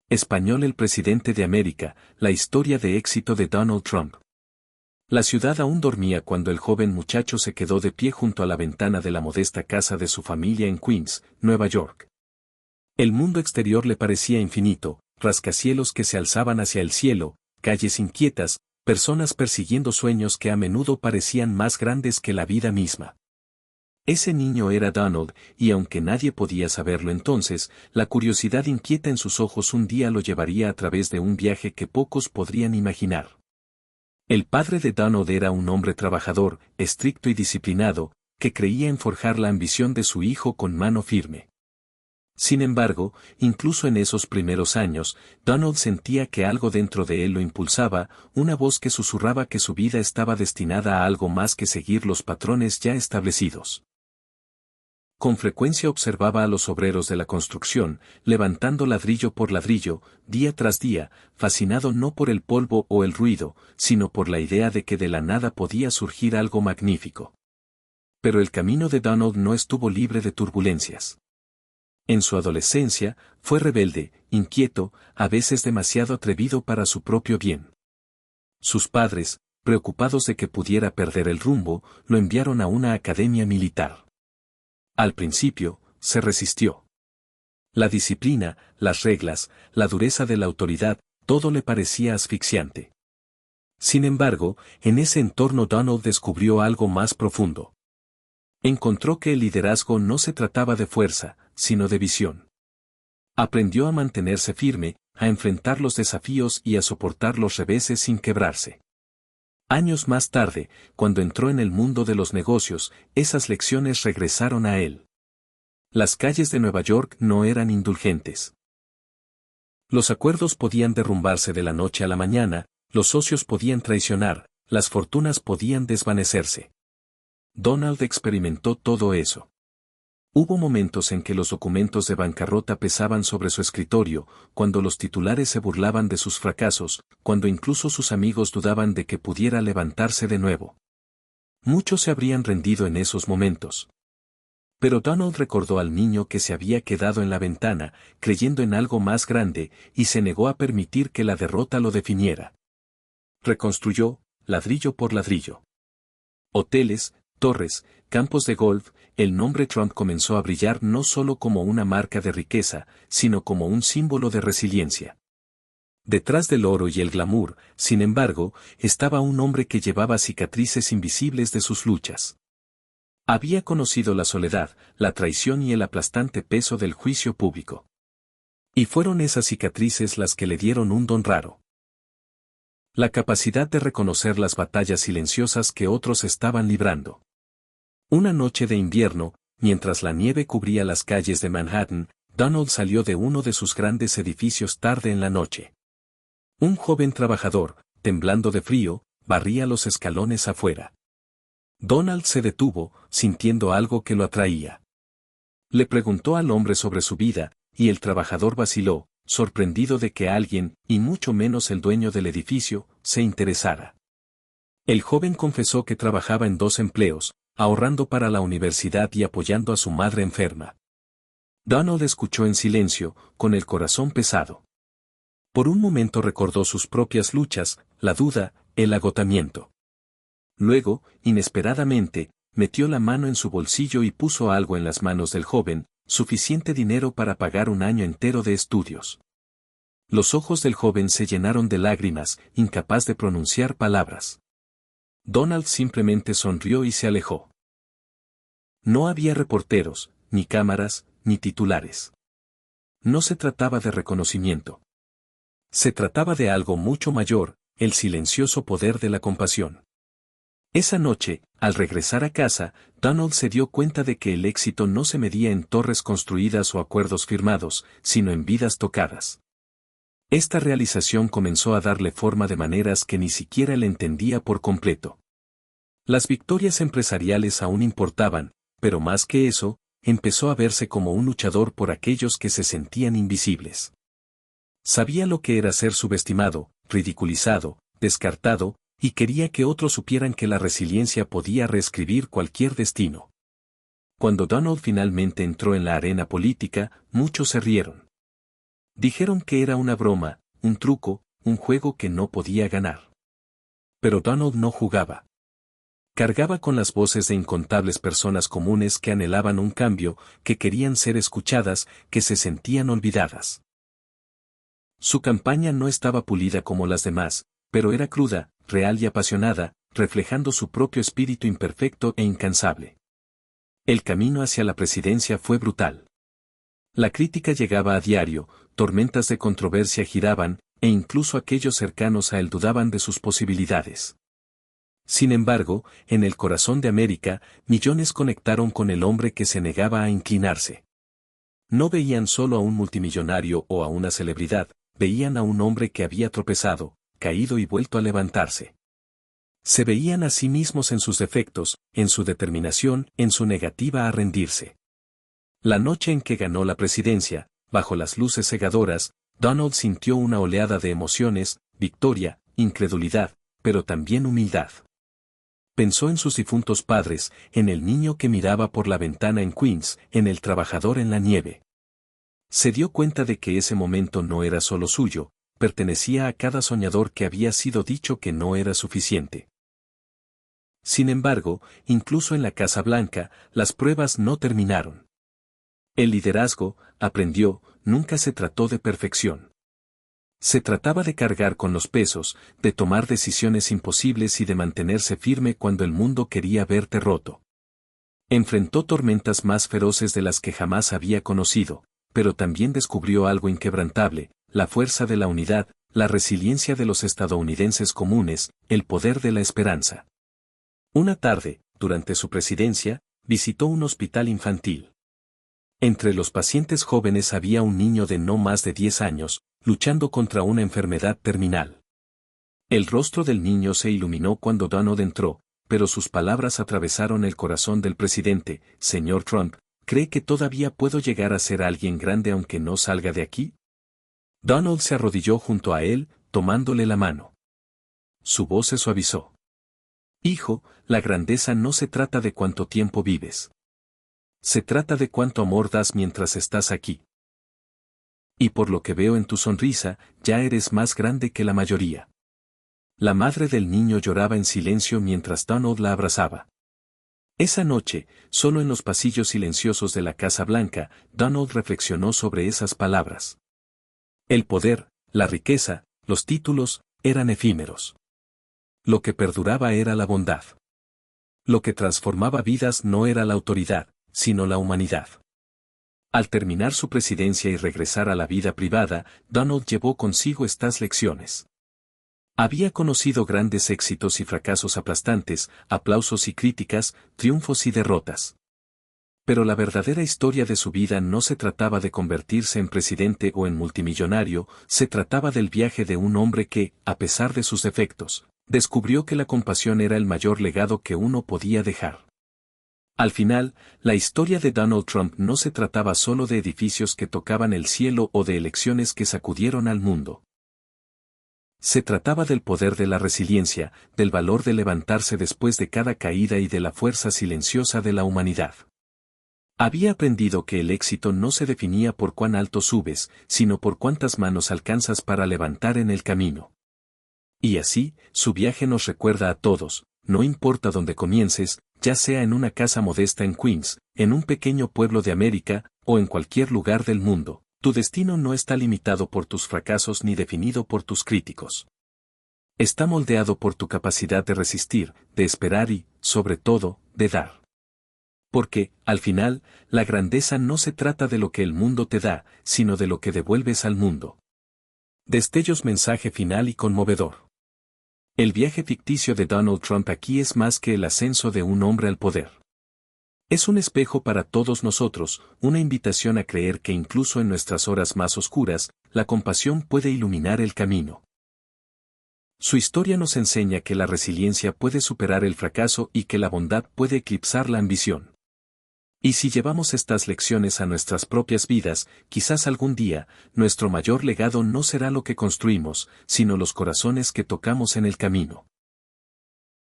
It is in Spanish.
Español el presidente de América, la historia de éxito de Donald Trump. La ciudad aún dormía cuando el joven muchacho se quedó de pie junto a la ventana de la modesta casa de su familia en Queens, Nueva York. El mundo exterior le parecía infinito, rascacielos que se alzaban hacia el cielo, calles inquietas, personas persiguiendo sueños que a menudo parecían más grandes que la vida misma. Ese niño era Donald, y aunque nadie podía saberlo entonces, la curiosidad inquieta en sus ojos un día lo llevaría a través de un viaje que pocos podrían imaginar. El padre de Donald era un hombre trabajador, estricto y disciplinado, que creía en forjar la ambición de su hijo con mano firme. Sin embargo, incluso en esos primeros años, Donald sentía que algo dentro de él lo impulsaba, una voz que susurraba que su vida estaba destinada a algo más que seguir los patrones ya establecidos. Con frecuencia observaba a los obreros de la construcción, levantando ladrillo por ladrillo, día tras día, fascinado no por el polvo o el ruido, sino por la idea de que de la nada podía surgir algo magnífico. Pero el camino de Donald no estuvo libre de turbulencias. En su adolescencia, fue rebelde, inquieto, a veces demasiado atrevido para su propio bien. Sus padres, preocupados de que pudiera perder el rumbo, lo enviaron a una academia militar. Al principio, se resistió. La disciplina, las reglas, la dureza de la autoridad, todo le parecía asfixiante. Sin embargo, en ese entorno Donald descubrió algo más profundo. Encontró que el liderazgo no se trataba de fuerza, sino de visión. Aprendió a mantenerse firme, a enfrentar los desafíos y a soportar los reveses sin quebrarse. Años más tarde, cuando entró en el mundo de los negocios, esas lecciones regresaron a él. Las calles de Nueva York no eran indulgentes. Los acuerdos podían derrumbarse de la noche a la mañana, los socios podían traicionar, las fortunas podían desvanecerse. Donald experimentó todo eso. Hubo momentos en que los documentos de bancarrota pesaban sobre su escritorio, cuando los titulares se burlaban de sus fracasos, cuando incluso sus amigos dudaban de que pudiera levantarse de nuevo. Muchos se habrían rendido en esos momentos. Pero Donald recordó al niño que se había quedado en la ventana, creyendo en algo más grande, y se negó a permitir que la derrota lo definiera. Reconstruyó, ladrillo por ladrillo. Hoteles, torres, campos de golf, el nombre Trump comenzó a brillar no solo como una marca de riqueza, sino como un símbolo de resiliencia. Detrás del oro y el glamour, sin embargo, estaba un hombre que llevaba cicatrices invisibles de sus luchas. Había conocido la soledad, la traición y el aplastante peso del juicio público. Y fueron esas cicatrices las que le dieron un don raro. La capacidad de reconocer las batallas silenciosas que otros estaban librando. Una noche de invierno, mientras la nieve cubría las calles de Manhattan, Donald salió de uno de sus grandes edificios tarde en la noche. Un joven trabajador, temblando de frío, barría los escalones afuera. Donald se detuvo, sintiendo algo que lo atraía. Le preguntó al hombre sobre su vida, y el trabajador vaciló, sorprendido de que alguien, y mucho menos el dueño del edificio, se interesara. El joven confesó que trabajaba en 2 empleos, ahorrando para la universidad y apoyando a su madre enferma. Donald escuchó en silencio, con el corazón pesado. Por un momento recordó sus propias luchas, la duda, el agotamiento. Luego, inesperadamente, metió la mano en su bolsillo y puso algo en las manos del joven, suficiente dinero para pagar un año entero de estudios. Los ojos del joven se llenaron de lágrimas, incapaz de pronunciar palabras. Donald simplemente sonrió y se alejó. No había reporteros, ni cámaras, ni titulares. No se trataba de reconocimiento. Se trataba de algo mucho mayor, el silencioso poder de la compasión. Esa noche, al regresar a casa, Donald se dio cuenta de que el éxito no se medía en torres construidas o acuerdos firmados, sino en vidas tocadas. Esta realización comenzó a darle forma de maneras que ni siquiera él entendía por completo. Las victorias empresariales aún importaban, pero más que eso, empezó a verse como un luchador por aquellos que se sentían invisibles. Sabía lo que era ser subestimado, ridiculizado, descartado, y quería que otros supieran que la resiliencia podía reescribir cualquier destino. Cuando Donald finalmente entró en la arena política, muchos se rieron. Dijeron que era una broma, un truco, un juego que no podía ganar. Pero Donald no jugaba. Cargaba con las voces de incontables personas comunes que anhelaban un cambio, que querían ser escuchadas, que se sentían olvidadas. Su campaña no estaba pulida como las demás, pero era cruda, real y apasionada, reflejando su propio espíritu imperfecto e incansable. El camino hacia la presidencia fue brutal. La crítica llegaba a diario, tormentas de controversia giraban, e incluso aquellos cercanos a él dudaban de sus posibilidades. Sin embargo, en el corazón de América, millones conectaron con el hombre que se negaba a inclinarse. No veían solo a un multimillonario o a una celebridad, veían a un hombre que había tropezado, caído y vuelto a levantarse. Se veían a sí mismos en sus defectos, en su determinación, en su negativa a rendirse. La noche en que ganó la presidencia, bajo las luces cegadoras, Donald sintió una oleada de emociones, victoria, incredulidad, pero también humildad. Pensó en sus difuntos padres, en el niño que miraba por la ventana en Queens, en el trabajador en la nieve. Se dio cuenta de que ese momento no era solo suyo, pertenecía a cada soñador que había sido dicho que no era suficiente. Sin embargo, incluso en la Casa Blanca, las pruebas no terminaron. El liderazgo, aprendió, nunca se trató de perfección. Se trataba de cargar con los pesos, de tomar decisiones imposibles y de mantenerse firme cuando el mundo quería verte roto. Enfrentó tormentas más feroces de las que jamás había conocido, pero también descubrió algo inquebrantable, la fuerza de la unidad, la resiliencia de los estadounidenses comunes, el poder de la esperanza. Una tarde, durante su presidencia, visitó un hospital infantil. Entre los pacientes jóvenes había un niño de no más de 10 años, luchando contra una enfermedad terminal. El rostro del niño se iluminó cuando Donald entró, pero sus palabras atravesaron el corazón del presidente. Señor Trump, ¿cree que todavía puedo llegar a ser alguien grande aunque no salga de aquí? Donald se arrodilló junto a él, tomándole la mano. Su voz se suavizó. Hijo, la grandeza no se trata de cuánto tiempo vives. Se trata de cuánto amor das mientras estás aquí. Y por lo que veo en tu sonrisa, ya eres más grande que la mayoría. La madre del niño lloraba en silencio mientras Donald la abrazaba. Esa noche, solo en los pasillos silenciosos de la Casa Blanca, Donald reflexionó sobre esas palabras. El poder, la riqueza, los títulos, eran efímeros. Lo que perduraba era la bondad. Lo que transformaba vidas no era la autoridad, sino la humanidad. Al terminar su presidencia y regresar a la vida privada, Donald llevó consigo estas lecciones. Había conocido grandes éxitos y fracasos aplastantes, aplausos y críticas, triunfos y derrotas. Pero la verdadera historia de su vida no se trataba de convertirse en presidente o en multimillonario, se trataba del viaje de un hombre que, a pesar de sus defectos, descubrió que la compasión era el mayor legado que uno podía dejar. Al final, la historia de Donald Trump no se trataba solo de edificios que tocaban el cielo o de elecciones que sacudieron al mundo. Se trataba del poder de la resiliencia, del valor de levantarse después de cada caída y de la fuerza silenciosa de la humanidad. Había aprendido que el éxito no se definía por cuán alto subes, sino por cuántas manos alcanzas para levantar en el camino. Y así, su viaje nos recuerda a todos, no importa dónde comiences, ya sea en una casa modesta en Queens, en un pequeño pueblo de América, o en cualquier lugar del mundo, tu destino no está limitado por tus fracasos ni definido por tus críticos. Está moldeado por tu capacidad de resistir, de esperar y, sobre todo, de dar. Porque, al final, la grandeza no se trata de lo que el mundo te da, sino de lo que devuelves al mundo. Destellos mensaje final y conmovedor. El viaje ficticio de Donald Trump aquí es más que el ascenso de un hombre al poder. Es un espejo para todos nosotros, una invitación a creer que incluso en nuestras horas más oscuras, la compasión puede iluminar el camino. Su historia nos enseña que la resiliencia puede superar el fracaso y que la bondad puede eclipsar la ambición. Y si llevamos estas lecciones a nuestras propias vidas, quizás algún día, nuestro mayor legado no será lo que construimos, sino los corazones que tocamos en el camino.